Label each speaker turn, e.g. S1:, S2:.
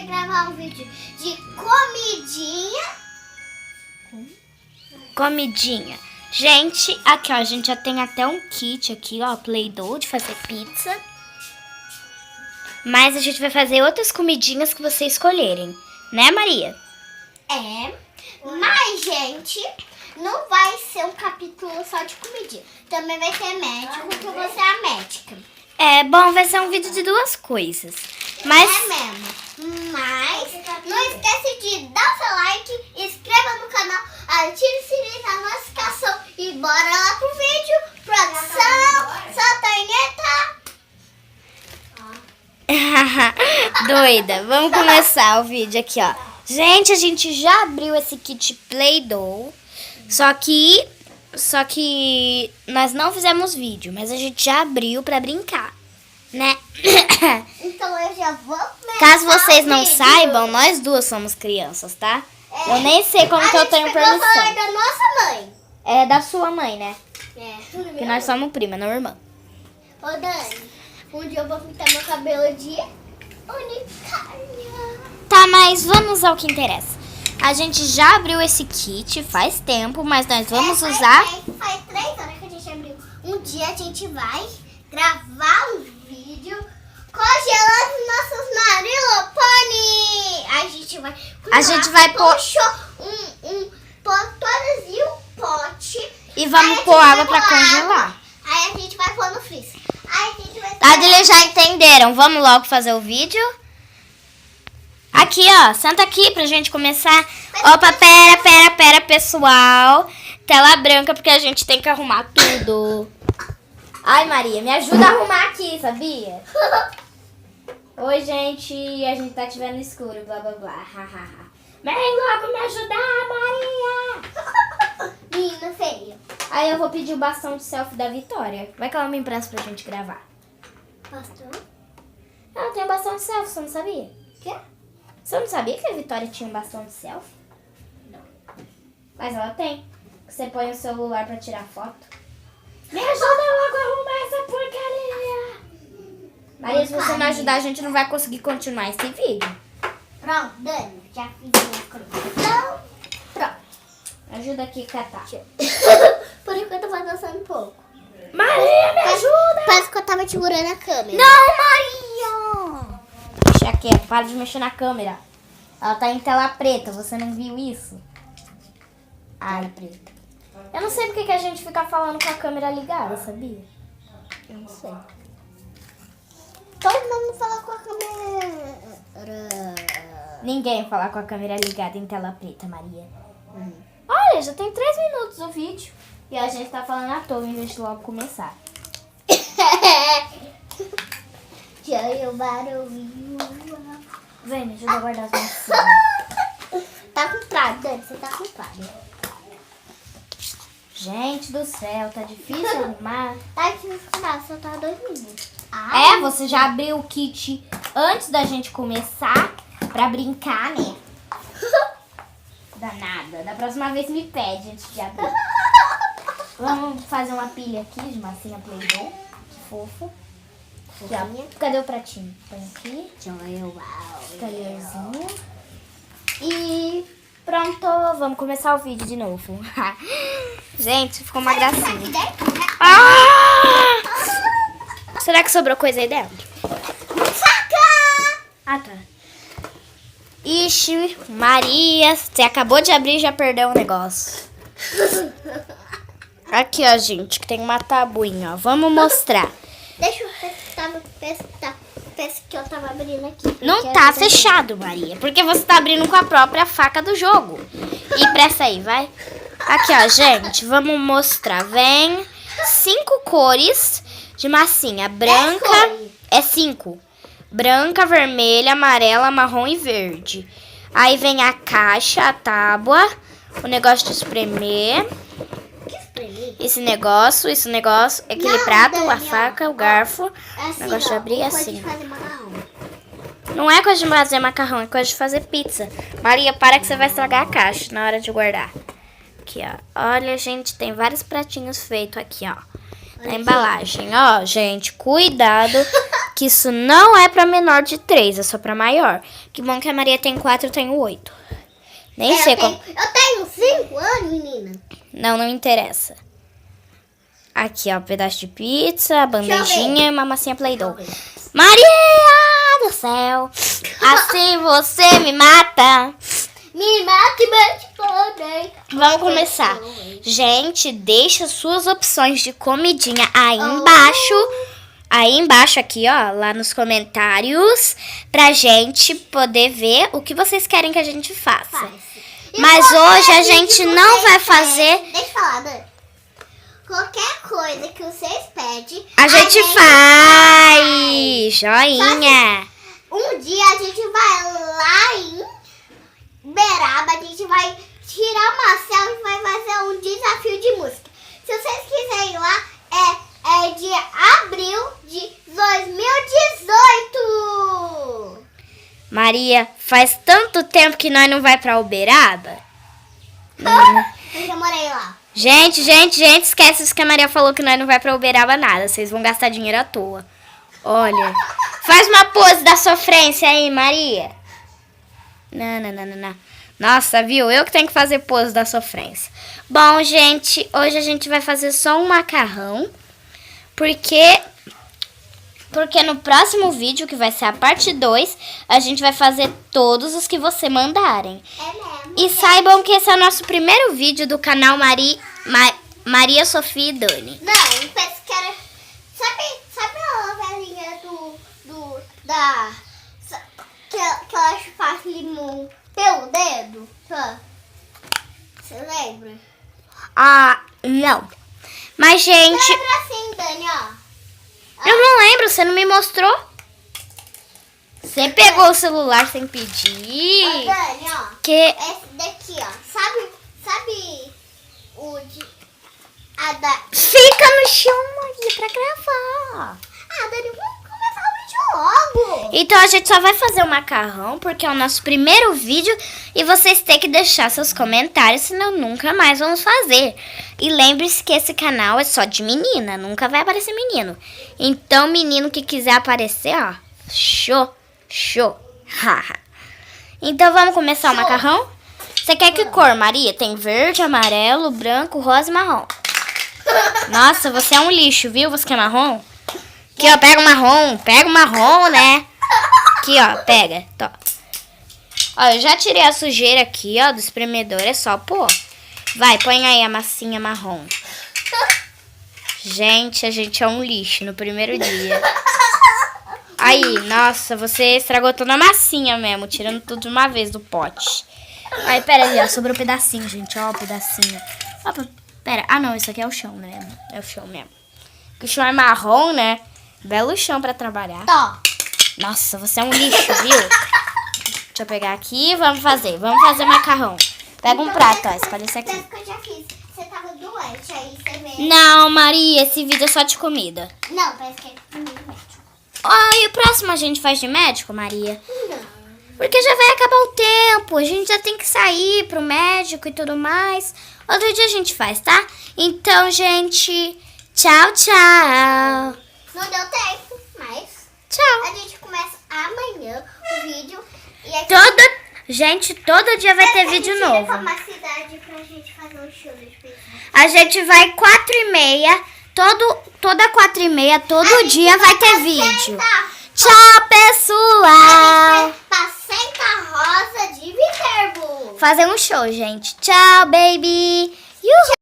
S1: vai gravar um vídeo de comidinha.
S2: Comidinha. Gente, aqui ó, a gente já tem até um kit aqui, ó, Play-Doh de fazer pizza. Mas a gente vai fazer outras comidinhas que vocês escolherem. Né, Maria?
S1: É, mas, gente, não vai ser um capítulo só de comidinha. Também vai ter médico, que eu vou ser a médica.
S2: É, bom, vai ser um vídeo de duas coisas. Mas...
S1: É mesmo. Mas, não esquece de dar o seu like, inscreva no canal, ative o sininho da notificação e bora lá pro vídeo. Produção, solta a vinheta.
S2: Doida, vamos começar o vídeo aqui, ó. Gente, a gente já abriu esse kit Play-Doh, só que nós não fizemos vídeo, mas a gente já abriu pra brincar, né?
S1: Então eu já vou começar.
S2: Caso vocês
S1: o
S2: não
S1: vídeo.
S2: saibam, nós duas somos crianças, tá? Eu nem sei como que eu tenho
S1: A gente pegou o celular
S2: permissão.
S1: da nossa mãe.
S2: É da sua mãe, né?
S1: É.
S2: Que nós somos prima, não irmã.
S1: Ô Dani, um dia eu vou pintar meu cabelo de unicórnio.
S2: Tá, mas vamos ao que interessa. A gente já abriu esse kit faz tempo, mas nós vamos usar...
S1: Faz 3 horas que a gente abriu. Um dia a gente vai gravar um vídeo congelando nossos Marilopone. A gente vai
S2: pôr...
S1: pôr todas e um pote.
S2: E vamos
S1: Aí a
S2: pôr
S1: gente
S2: água
S1: vai
S2: pra
S1: pôr
S2: congelar.
S1: água. Aí a gente vai pôr no freezer. Aí a gente vai...
S2: Adilha, já entenderam? Vamos logo fazer o vídeo? Aqui, ó. Senta aqui pra gente começar. Opa, pera, pessoal. Tela branca, porque a gente tem que arrumar tudo. Ai, Maria, me ajuda a arrumar aqui, sabia? Oi, gente. A gente tá te vendo no escuro, blá, blá, blá. Vem logo me ajudar, Maria.
S1: Menina feia.
S2: Aí eu vou pedir o bastão de selfie da Vitória. Vai que ela me empresta pra gente gravar.
S1: Pastor?
S2: Ela tem um bastão de selfie, você não sabia?
S1: Quê?
S2: Você não sabia que a Vitória tinha um bastão de selfie?
S1: Não.
S2: Mas ela tem. Você põe o celular pra tirar foto. Me ajuda logo a arrumar essa porcaria! Maria, se você não ajudar, a gente não vai conseguir continuar esse vídeo.
S1: Pronto, Dani. Já fiz minha colocação. Pronto.
S2: Ajuda aqui a catar.
S1: Por enquanto eu vou dançando um pouco.
S2: Maria, me ajuda!
S1: Parece que eu tava segurando a câmera.
S2: Não, Maria! Deixa quieto, para de mexer na câmera. Ela tá em tela preta, você não viu isso? Ai, preta. Eu não sei porque que a gente fica falando com a câmera ligada, sabia?
S1: Eu não sei. Todo mundo fala com a câmera.
S2: Ninguém fala com a câmera ligada em tela preta, Maria. Olha, já tem 3 minutos o vídeo. E a gente tá falando à toa em vez de logo começar.
S1: Já eu barulho.
S2: Vem, me ajuda a guardar as maçãs.
S1: Tá com praga, Dani. Você tá com praga.
S2: Gente do céu, tá difícil arrumar.
S1: Tá aqui no final, só tá 2 minutos.
S2: É, você já abriu o kit antes da gente começar pra brincar, né? Danada. Da próxima vez me pede antes de abrir. Vamos fazer uma pilha aqui de massinha Play-Doh. Que fofo. Já. Cadê o pratinho? Põe aqui. Talherzinho. E pronto, vamos começar o vídeo de novo. Gente, ficou uma gracinha. Ah! Será que sobrou coisa aí dentro?
S1: Faca!
S2: Ah, tá. Ixi, Maria, você acabou de abrir e já perdeu o negócio. Aqui, ó, gente, que tem uma tabuinha, ó. Vamos mostrar.
S1: Deixa eu testar. Pensa que eu tava abrindo aqui.
S2: Não tá fechado, Maria, porque você tá abrindo com a própria faca do jogo. E presta aí, vai. Aqui, ó, gente, vamos mostrar. Vem 5 cores de massinha. Branca, é 5. Branca, vermelha, amarela, marrom e verde. Aí vem a caixa, a tábua, o negócio de espremer.
S1: Que espremer?
S2: Esse negócio, aquele prato,
S1: Dani,
S2: a faca, o garfo.
S1: Assim,
S2: O negócio de abrir é
S1: coisa
S2: assim.
S1: de fazer macarrão.
S2: Não é coisa de fazer macarrão, é coisa de fazer pizza. Maria, para que você vai estragar a caixa na hora de guardar. Aqui, ó. Olha, gente, tem vários pratinhos feitos aqui, ó. Na embalagem, ó, gente, cuidado que isso não é pra menor de 3, é só pra maior. Que bom que a Maria tem 4, eu tenho 8. Nem sei como.
S1: Eu tenho 5 anos, menina.
S2: Não interessa. Aqui, ó, um pedaço de pizza, bandejinha e uma massinha Play-Doh. Maria do céu, assim você me mata.
S1: Me mata e mete poder.
S2: Vamos começar. Gente, deixa suas opções de comidinha aí embaixo. Aí embaixo aqui, ó, lá nos comentários, pra gente poder ver o que vocês querem que a gente faça. Mas hoje a gente não vai fazer...
S1: Deixa eu falar, Dani. Qualquer coisa que vocês pedem...
S2: A gente faz! Joinha!
S1: Um dia a gente vai lá em Beraba, a gente vai tirar uma selfie e vai fazer um desafio de música. Se vocês quiserem ir lá, é de abril de 2018.
S2: Maria, faz tanto tempo que nós não vai pra Uberaba.
S1: Eu já morei lá.
S2: Gente, esquece isso que a Maria falou que nós não vai pra Uberaba nada. Vocês vão gastar dinheiro à toa. Olha, faz uma pose da sofrência aí, Maria. Não. Nossa, viu? Eu que tenho que fazer pose da sofrência. Bom, gente, hoje a gente vai fazer só um macarrão. Porque no próximo vídeo, que vai ser a parte 2, a gente vai fazer todos os que você mandarem.
S1: É mesmo.
S2: E saibam que esse é o nosso primeiro vídeo do canal Maria, Sofia e Dani.
S1: Não, penso que era... Sabe a novelinha que ela faz limão pelo dedo? Você lembra?
S2: Ah, não. Mas, gente...
S1: Lembra assim, Dani, ó.
S2: Eu não lembro, você não me mostrou. Você pegou o celular sem pedir.
S1: Ó, Dani, ó.
S2: Que...
S1: Esse daqui, ó. Sabe o de...
S2: Fica no chão, Maria, pra gravar.
S1: Ah, Dani, vamos começar o vídeo logo.
S2: Então a gente só vai fazer o macarrão porque é o nosso primeiro vídeo e vocês têm que deixar seus comentários, senão nunca mais vamos fazer. E lembre-se que esse canal é só de menina, nunca vai aparecer menino. Então menino que quiser aparecer, ó, show. Então vamos começar o macarrão? Você quer que cor, Maria? Tem verde, amarelo, branco, rosa e marrom. Nossa, você é um lixo, viu? Você quer marrom? Aqui, ó, pega o marrom, né? Aqui, ó, pega. Tó. Ó, eu já tirei a sujeira aqui, ó, do espremedor, é só pôr. Vai, põe aí a massinha marrom. Gente, a gente é um lixo no primeiro dia. Aí, nossa, você estragou toda a massinha mesmo, tirando tudo de uma vez do pote. Aí, pera aí, ó, sobrou um pedacinho, gente, ó, um pedacinho. Opa, pera, ah não, isso aqui é o chão, né? É o chão mesmo. Porque o chão é marrom, né? Belo chão pra trabalhar.
S1: Tó.
S2: Nossa, você é um lixo, viu? Deixa eu pegar aqui, vamos fazer macarrão. Pega um prato, ó, escolhe esse aqui.
S1: Parece que eu já fiz. Você tava doente, aí você veio...
S2: Não, Maria, esse vídeo é só de comida.
S1: Não, parece que é comigo médico.
S2: Ó, e o próximo a gente faz de médico, Maria?
S1: Não.
S2: Porque já vai acabar o tempo, a gente já tem que sair pro médico e tudo mais. Outro dia a gente faz, tá? Então, gente, tchau.
S1: Não deu tempo, mas
S2: Tchau.
S1: a gente começa amanhã o vídeo. E aqui
S2: Gente, todo dia vai ter vídeo novo.
S1: Pra uma cidade pra gente fazer um show de pizza.
S2: A gente vai 4h30, toda 4h30, todo dia vai ter vídeo. Tchau, pessoal.
S1: A gente vai pra Santa Rosa de Viterbo.
S2: Fazer um show, gente. Tchau, baby. Yuhu.